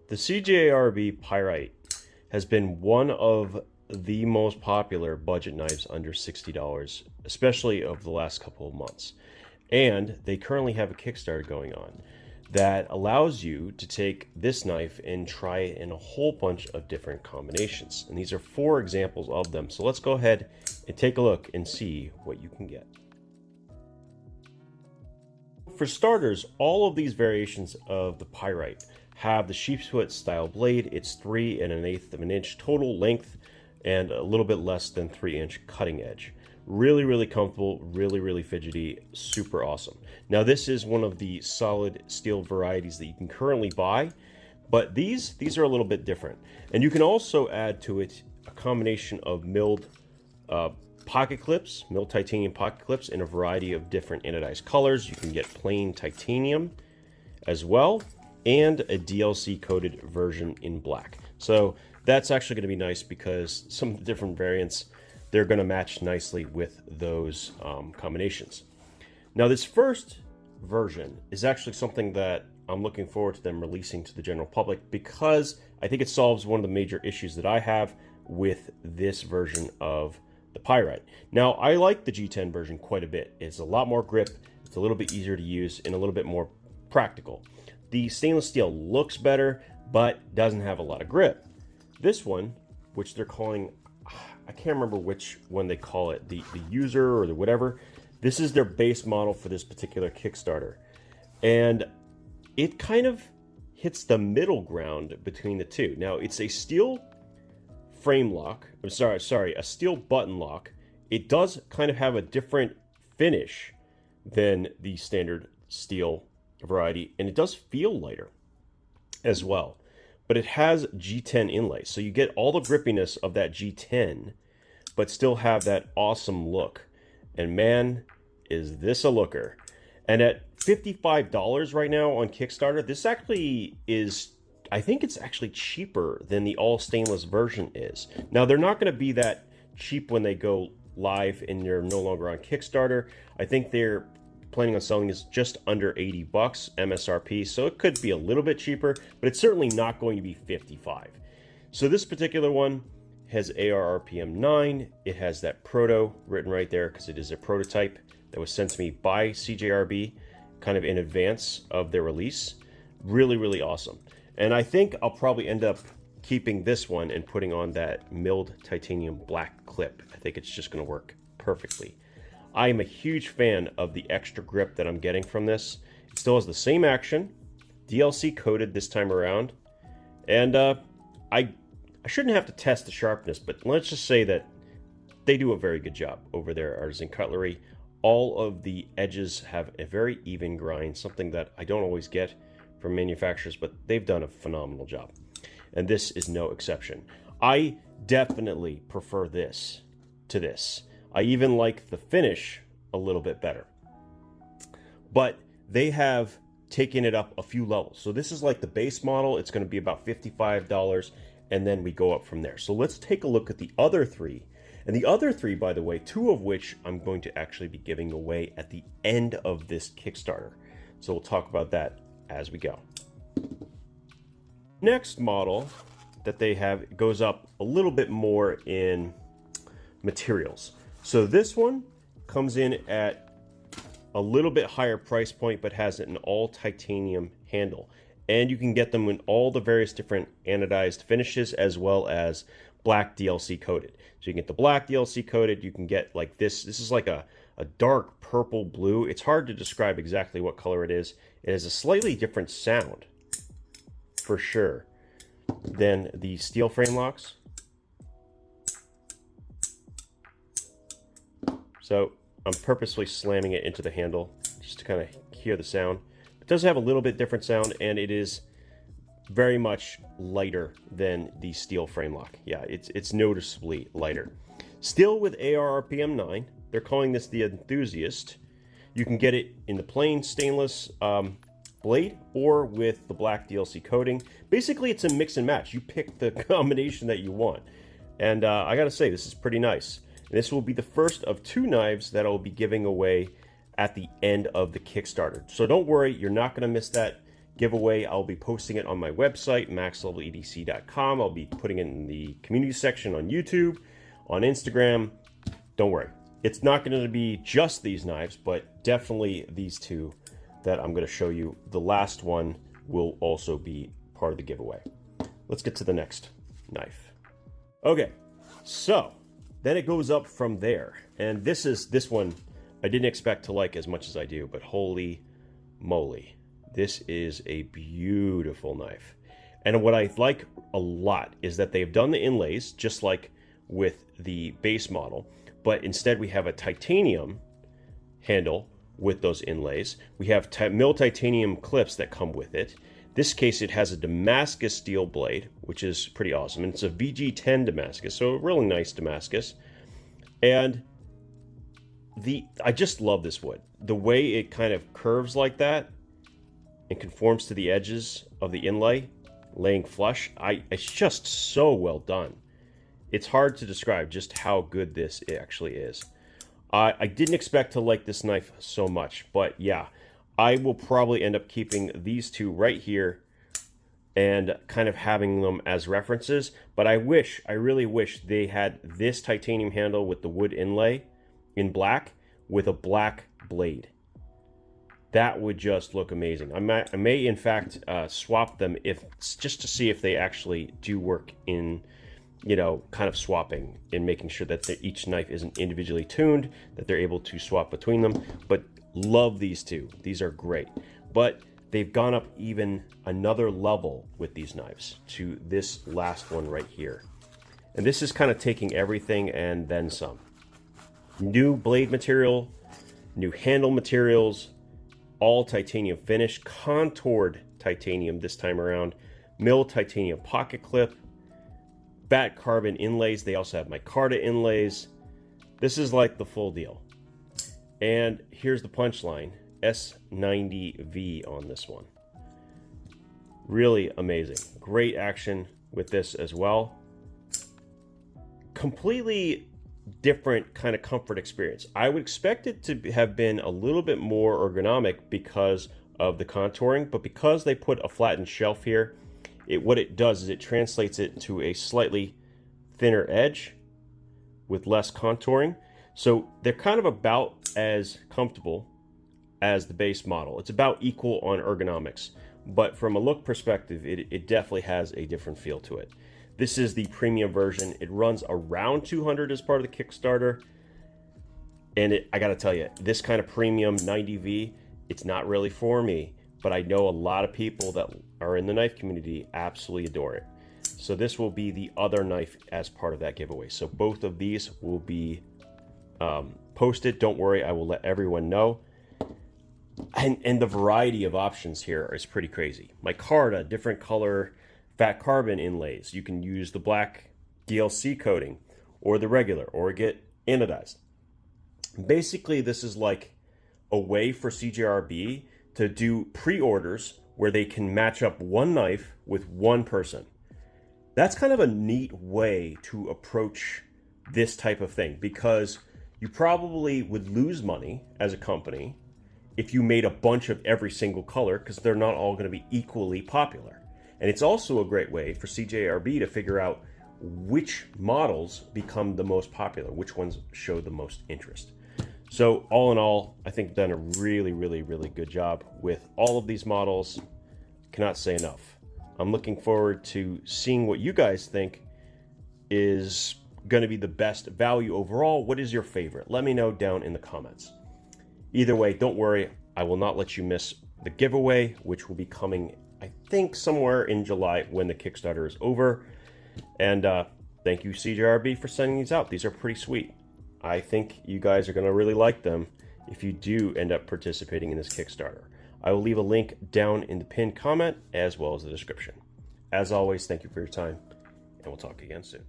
The CJRB Pyrite has been one of the most popular budget knives under $60, especially over the last couple of months. And they currently have a Kickstarter going on that allows you to take this knife and try it in a whole bunch of different combinations. And these are 4 examples of them. So let's go ahead and take a look and see what you can get. For starters, all of these variations of the Pyrite have the sheepsfoot style blade. It's 3 1/8 of an inch total length and a little bit less than 3-inch cutting edge. Really comfortable, really fidgety, super awesome. Now this is one of the solid steel varieties that you can currently buy, but these are a little bit different. And you can also add to it a combination of milled pocket clips, milled titanium pocket clips in a variety of different anodized colors. You can get plain titanium as well, and a DLC coated version in black. So that's actually going to be nice because some of the different variants, they're going to match nicely with those combinations. Now this first version is actually something that I'm looking forward to them releasing to the general public because I think it solves one of the major issues that I have with this version of the Pyrite. Now I like the G10 version quite a bit. It's a lot more grip, it's a little bit easier to use, and a little bit more practical. The stainless steel looks better, but doesn't have a lot of grip. This one, which they're calling, I can't remember which one they call it, the user or the whatever. This is their base model for this particular Kickstarter. And it kind of hits the middle ground between the two. Now, it's a steel frame lock. I'm sorry, a steel button lock. It does kind of have a different finish than the standard steel variety, and it does feel lighter as well. But it has G10 inlay, so you get all the grippiness of that G10, but still have that awesome look. And man, is this a looker. And at $55 right now on Kickstarter, this actually is, I think it's actually cheaper than the all stainless version is. Now, they're not going to be that cheap when they go live and they're no longer on Kickstarter. I think they're planning on selling this just under $80 MSRP, so it could be a little bit cheaper, but it's certainly not going to be $55. So this particular one has ARRPM 9. It has that proto written right there because it is a prototype that was sent to me by CJRB kind of in advance of their release. Really awesome. And I think I'll probably end up keeping this one and putting on that milled titanium black clip. I think it's just going to work perfectly. I am a huge fan of the extra grip that I'm getting from this. It still has the same action, DLC coated this time around, and I shouldn't have to test the sharpness, but let's just say that they do a very good job over there, Artisan Cutlery. All of the edges have a very even grind, something that I don't always get from manufacturers, but they've done a phenomenal job, and this is no exception. I definitely prefer this to this. I even like the finish a little bit better. But they have taken it up a few levels. So this is like the base model. It's going to be about $55, and then we go up from there. So let's take a look at the other 3. And the other 3, by the way, 2 of which I'm going to actually be giving away at the end of this Kickstarter. So we'll talk about that as we go. Next model that they have goes up a little bit more in materials. So this one comes in at a little bit higher price point, but has an all titanium handle. And you can get them in all the various different anodized finishes as well as black DLC coated. So you can get the black DLC coated, you can get like this. This is like a dark purple blue. It's hard to describe exactly what color it is. It has a slightly different sound, for sure, than the steel frame locks. So I'm purposely slamming it into the handle just to kind of hear the sound. It does have a little bit different sound, and it is very much lighter than the steel frame lock. Yeah, it's noticeably lighter. Still with ARRPM 9. They're calling this the Enthusiast. You can get it in the plain stainless blade or with the black DLC coating. Basically, it's a mix and match. You pick the combination that you want. And I gotta say, this is pretty nice. This will be the first of 2 knives that I'll be giving away at the end of the Kickstarter. So don't worry, you're not going to miss that. giveaway. I'll be posting it on my website, maxlvledc.com. I'll be putting it in the community section on YouTube, on Instagram. Don't worry. It's not going to be just these knives, but definitely these two that I'm going to show you. The last one will also be part of the giveaway. Let's get to the next knife. Okay, so then it goes up from there. And this one I didn't expect to like as much as I do, but holy moly. This is a beautiful knife. And what I like a lot is that they've done the inlays just like with the base model, but instead we have a titanium handle with those inlays. We have mill titanium clips that come with it. This case, it has a Damascus steel blade, which is pretty awesome. And it's a VG10 Damascus, so a really nice Damascus. And I just love this wood. The way it kind of curves like that and conforms to the edges of the inlay, laying flush, it's just so well done. It's hard to describe just how good this actually is. I didn't expect to like this knife so much, but yeah, I will probably end up keeping these two right here and kind of having them as references. But I really wish they had this titanium handle with the wood inlay in black with a black blade. That would just look amazing. I may in fact swap them just to see if they actually do work in, you know, kind of swapping and making sure that each knife isn't individually tuned, that they're able to swap between them. But love these two. These are great. But they've gone up even another level with these knives to this last one right here. And this is kind of taking everything and then some. New blade material, new handle materials, all titanium finish, contoured titanium this time around, mill titanium pocket clip, bat carbon inlays. They also have micarta inlays. This is like the full deal. And here's the punchline, S90V on this one. Really amazing. Great action with this as well. Completely different kind of comfort experience. I would expect it to have been a little bit more ergonomic because of the contouring, but because they put a flattened shelf here, what it does is it translates it to a slightly thinner edge with less contouring. So they're kind of about as comfortable as the base model. It's about equal on ergonomics, but from a look perspective, it definitely has a different feel to it. This is the premium version. It runs around 200 as part of the Kickstarter. And I gotta tell you, this kind of premium 90V, it's not really for me, but I know a lot of people that are in the knife community absolutely adore it. So this will be the other knife as part of that giveaway. So both of these will be posted. Don't worry, I will let everyone know. And the variety of options here is pretty crazy. Micarta, different color fat carbon inlays. You can use the black DLC coating or the regular, or get anodized. Basically, this is like a way for CJRB to do pre-orders where they can match up one knife with one person. That's kind of a neat way to approach this type of thing, because you probably would lose money as a company if you made a bunch of every single color, because they're not all going to be equally popular. And it's also a great way for CJRB to figure out which models become the most popular, which ones show the most interest. So all in all, I think done a really, really, really good job with all of these models. Cannot say enough. I'm looking forward to seeing what you guys think is going to be the best value overall. What is your favorite? Let me know down in the comments. Either way, don't worry. I will not let you miss the giveaway, which will be coming, I think, somewhere in July when the Kickstarter is over. And thank you, CJRB, for sending these out. These are pretty sweet. I think you guys are going to really like them if you do end up participating in this Kickstarter. I will leave a link down in the pinned comment as well as the description. As always, thank you for your time, and we'll talk again soon.